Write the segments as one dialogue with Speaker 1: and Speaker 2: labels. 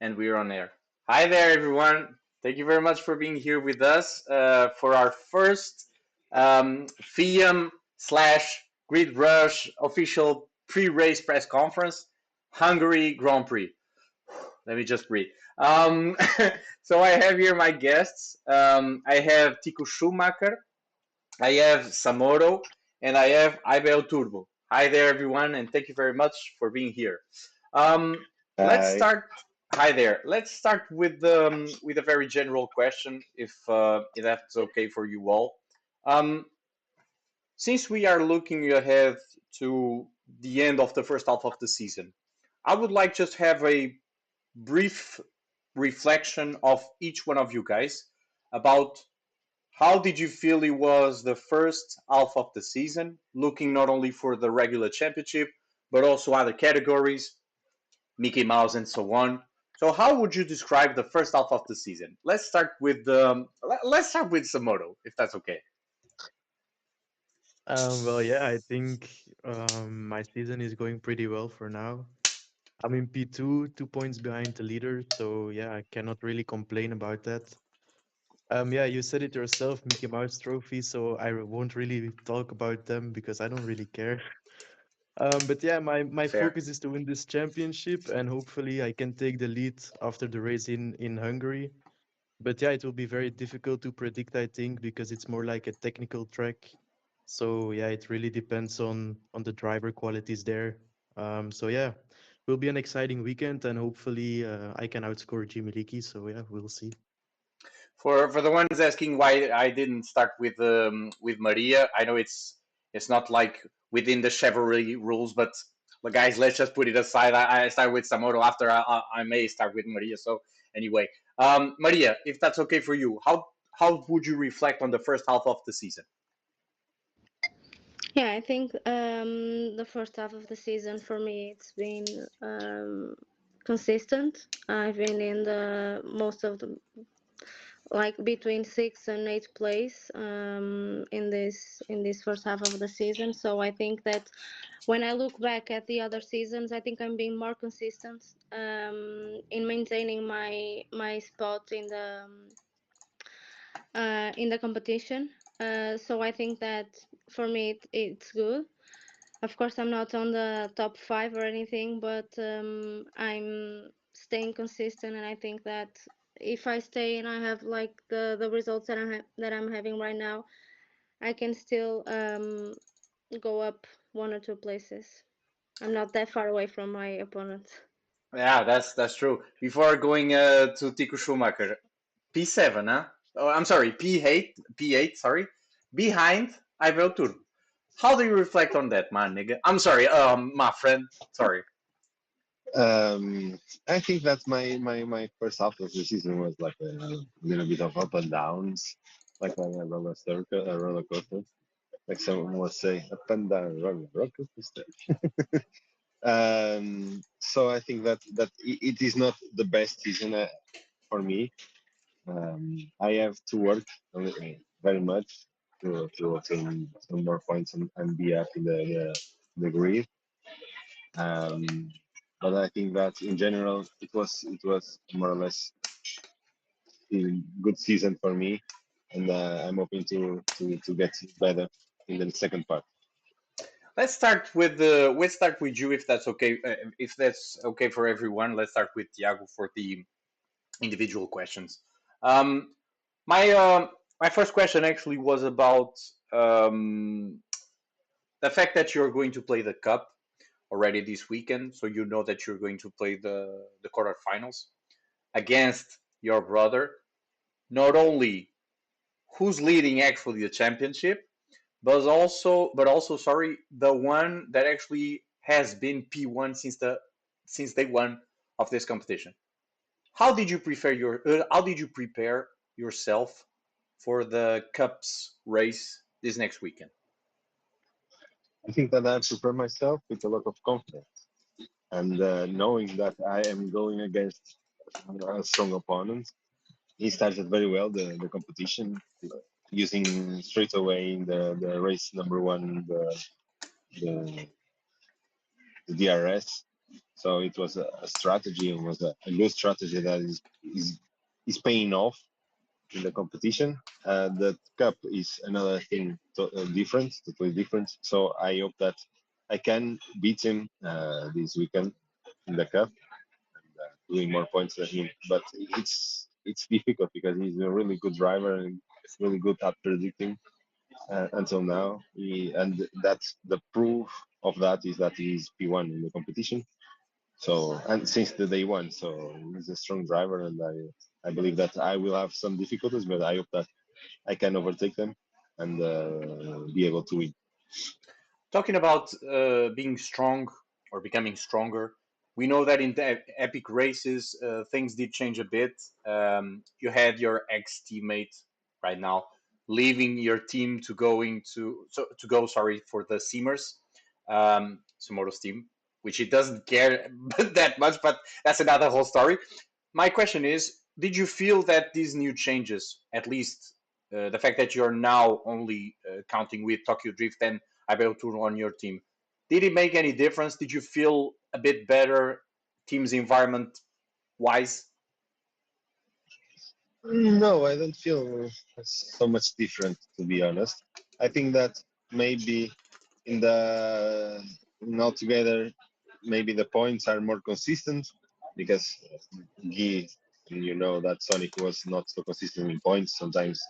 Speaker 1: And we're on air. Hi there, everyone. Thank you very much for being here with us for our first FiAM slash GridRush official pre-race press conference, Hungary Grand Prix. Let me just breathe. So I have here my guests. I have Tiko Schumacher, I have Samohttho, and I have Aibéoturbo. Hi there, everyone, and thank you very much for being here. Um, let's
Speaker 2: Hi.
Speaker 1: start. Hi there. Let's start with a very general question, if that's okay for you all. Um, since we are looking ahead to the end of the first half of the season, I would like just have a brief reflection of each one of you guys about how did you feel it was the first half of the season, looking not only for the regular championship, but also other categories, Mickey Mouse and so on. So how would you describe the first half of the season? Let's start with Samohttho, if that's okay.
Speaker 3: Well, yeah, I think my season is going pretty well for now. I'm in P2, 2 points behind the leader, so yeah, I cannot really complain about that. Yeah, you said it yourself, Mickey Mouse Trophy, so won't really talk about them because I don't really care. But yeah, my
Speaker 1: Fair.
Speaker 3: focus is to win this championship, and hopefully I can take the lead after the race in Hungary. But yeah, it will be very difficult to predict, I think, because it's more like a technical track. So yeah, it really depends on the driver qualities there. So yeah, will be an exciting weekend, and hopefully I can outscore Jimmy Leakey. So yeah, we'll see.
Speaker 1: For the ones asking why I didn't start with Maria, I know it's not like within the chivalry rules, but guys, let's just put it aside. I start with Samohttho after I may start with Maria. So anyway, Maria, if that's okay for you, how would you reflect on the first half of the season?
Speaker 4: Yeah, I think the first half of the season for me it's been consistent. I've been in the most of the like between sixth and eighth place in this first half of the season. So I think that when I look back at the other seasons, I think I'm being more consistent in maintaining my spot in the competition. So I think that for me it's good. Of course, I'm not on the top five or anything, but I'm staying consistent, and I think that if I stay and I have like the results that I'm having right now, I can still go up one or two places. I'm not that far away from my opponent.
Speaker 1: Yeah, that's true. Before going to Tico Schumacher, P7, huh? Oh, I'm sorry, P8, sorry, behind Aibéoturbo. How do you reflect on that, man, nigga? I'm sorry, my friend. Sorry.
Speaker 2: Um, I think that my first half of the season was like a little bit of up and downs, like on a roller coaster, like someone would say, up and down roller coaster. So I think that it is not the best season for me. I have to work very much to obtain some more points and be up in the grid. Um, but I think that in general it was more or less a good season for me, and I'm hoping to get better in the second part.
Speaker 1: Let's start with you, if that's okay. If that's okay for everyone, let's start with Tiago for the individual questions. Um, my my first question actually was about um, the fact that you're going to play the cup already this weekend, so you know that you're going to play the quarterfinals against your brother. Not only who's leading actually the championship, but also sorry, the one that actually has been P1 since day one of this competition. How did you prepare yourself for the cups race this next weekend?
Speaker 2: I think that I prepare myself with a lot of confidence and knowing that I am going against a strong opponent. He started very well the competition, using straight away in the race number one the DRS. So it was a strategy, and was a good strategy that is paying off in the competition. The cup is another thing different, totally different. So I hope that I can beat him this weekend in the cup, doing more points than him. But it's difficult because he's a really good driver and really good at predicting until now. And that's the proof of that is that he's P1 in the competition. So and since the day one, so he's a strong driver, and I believe that I will have some difficulties, but I hope that I can overtake them and be able to win.
Speaker 1: Talking about being strong or becoming stronger, we know that in the epic races, things did change a bit. You had your ex teammate right now leaving your team to go, sorry, for the Seamers, Samohttho's team, which he doesn't care that much, but that's another whole story. My question is, did you feel that these new changes, at least the fact that you're now only counting with Tokyo Drift and Aibéoturbo on your team, did it make any difference? Did you feel a bit better, team's environment wise?
Speaker 2: No, I don't feel so much different, to be honest. I think that maybe in the in altogether, maybe the points are more consistent because Guy, you know that Sonic was not so consistent in points. Sometimes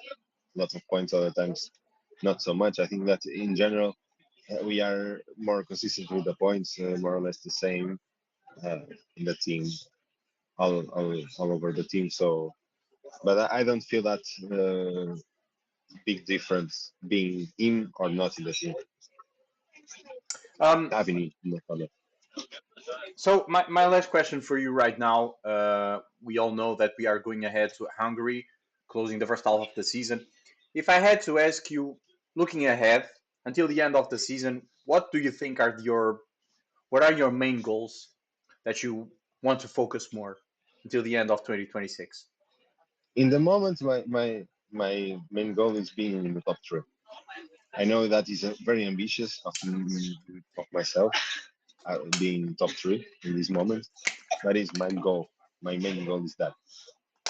Speaker 2: lots of points, other times not so much. I think that in general we are more consistent with the points, more or less the same in the team, all over the team. So, but I don't feel that big difference being in or not in the team,
Speaker 1: Um,
Speaker 2: having it in the color.
Speaker 1: so my last question for you right now, we all know that we are going ahead to Hungary, closing the first half of the season. If I had to ask you, looking ahead until the end of the season, what do you think are your main goals that you want to focus more until the end of 2026?
Speaker 2: In the moment, my main goal is being in the top three. I know that is very ambitious of myself, being top three in this moment. That is my goal. My main goal is that.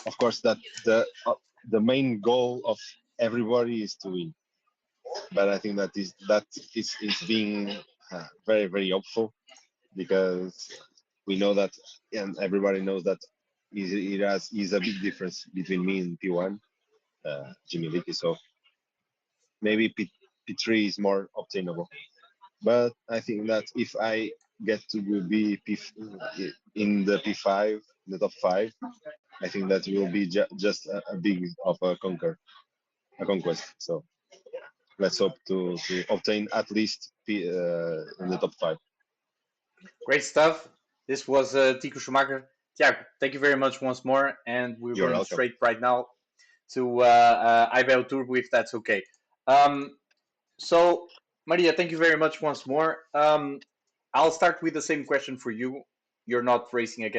Speaker 2: Of course, that the main goal of everybody is to win. But I think that is being very very hopeful because we know that, and everybody knows that is a big difference between me and P1, Jimmy Vicky. So maybe P3 is more obtainable. But I think that if I get to be in the P5, the top five, I think that will be just a big of a conquest. So let's hope to obtain at least in the top five.
Speaker 1: Great stuff. This was Tiko Schumacher. Tiago, thank you very much once more, and we're
Speaker 2: You're
Speaker 1: going
Speaker 2: welcome.
Speaker 1: straight right now to Aibéoturbo, if that's okay. So, Maria, thank you very much once more. I'll start with the same question for you. You're not racing against